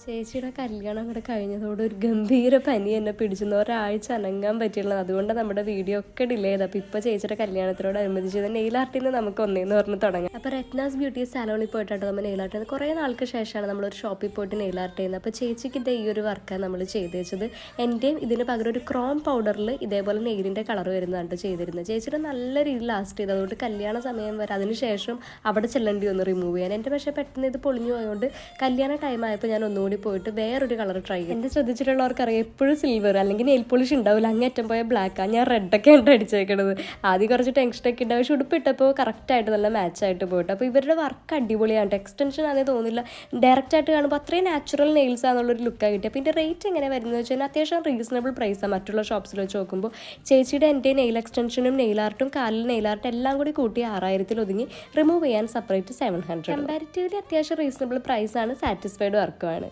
ചേച്ചിയുടെ കല്യാണം അങ്ങോട്ട് കഴിഞ്ഞതോടെ ഒരു ഗംഭീര പനി എന്നെ പിടിച്ചെന്ന് ഒരാഴ്ച അനങ്ങാൻ പറ്റിയുള്ളത്. അതുകൊണ്ട് നമ്മുടെ വീഡിയോ ഒക്കെ ഡിലേ ചെയ്ത്. അപ്പോൾ ഇപ്പോൾ ചേച്ചിയുടെ കല്യാണത്തിനോടനുബന്ധിച്ച് നെയിൽ ആർട്ടിൽ നിന്ന് നമുക്ക് ഒന്നേന്ന് പറഞ്ഞ് തുടങ്ങാം. അപ്പോൾ റെറ്റ്നാസ് ബ്യൂട്ടി സാലോണിൽ പോയിട്ടാണ് നമ്മൾ നെയിൽ ആർട്ട് ചെയ്യുന്നത്. കുറേ നാൾക്ക് ശേഷമാണ് നമ്മളൊരു ഷോപ്പിൽ പോയിട്ട് നെയിൽ ആർട്ട് ചെയ്യുന്നത്. അപ്പോൾ ചേച്ചിക്ക് ഈ ഒരു വർക്കാണ് നമ്മൾ ചെയ്ത് വെച്ചത്. എൻ്റെയും ഇതിന് പകരം ഒരു ക്രോം പൗഡറിൽ ഇതേപോലെ നെയിലിൻ്റെ കളർ വരുന്നതാണ് ചെയ്തിരുന്നത്. ചേച്ചിയുടെ നല്ല രീതിയിൽ ലാസ്റ്റ് ചെയ്ത്. അതുകൊണ്ട് കല്യാണ സമയം വരെ അതിനുശേഷം അവിടെ ചെല്ലേണ്ടി ഒന്ന് റിമൂവ് ചെയ്യാൻ. എൻ്റെ പക്ഷേ പെട്ടെന്ന് ഇത് പൊളിഞ്ഞു പോയതുകൊണ്ട് കല്യാണ ടൈം ആയപ്പോൾ ഞാൻ ഒന്നുകൂടി പോയിട്ട് വേറൊരു കളർ ട്രൈ ചെയ്യും. എൻ്റെ ശ്രദ്ധിച്ചിട്ടുള്ളവർക്കറിയാം എപ്പോഴും സിൽവർ അല്ലെങ്കിൽ നെയിൽ പോളിഷ് ഉണ്ടാവില്ല, അങ്ങേറ്റം പോയ ബ്ലാക്കാണ്. ഞാൻ റെഡൊക്കെ ഉണ്ട് അടിച്ചേക്കണത്. ആദ്യം കുറച്ച് ടെൻഷനൊക്കെ ഉണ്ടാവും, പക്ഷെ ഉടുപ്പിട്ടപ്പോൾ കറക്റ്റായിട്ട് നല്ല മാച്ചായിട്ട് പോയിട്ട്. അപ്പോൾ ഇവരുടെ വർക്ക് അടിപൊളിയാണ്. എക്സ്റ്റൻഷൻ ആണെന്ന് തോന്നില്ല, ഡയറക്റ്റായിട്ട് കാണുമ്പോൾ അത്രയും നാച്ചുറൽ നെയിൽസ് ആണെന്നുള്ളൊരു ലുക്കാണ് കിട്ടിയത്. അപ്പോൾ ഇതിൻ്റെ റേറ്റ് എങ്ങനെ വരുന്നത് വെച്ചാൽ അത്യാവശ്യം റീസണബിൾ പ്രൈസാണ് മറ്റുള്ള ഷോപ്സിൽ വെച്ച് നോക്കുമ്പോൾ. ചേച്ചിയുടെ എൻ്റെ നെയിൽ എക്സ്റ്റൻഷനും നെയിൽ ആർട്ടും കാലിൽ നെയിൽ ആർട്ടും എല്ലാം കൂടി കൂട്ടി 6000 ഒതുങ്ങി. റിമൂവ് ചെയ്യാൻ സെപ്പറേറ്റ് 700. കമ്പാരിറ്റീവ്ലി അത്യാവശ്യം റീസണബിൾ പ്രൈസാണ്, സാറ്റിസ്ഫൈഡ് വർക്കുമാണ്.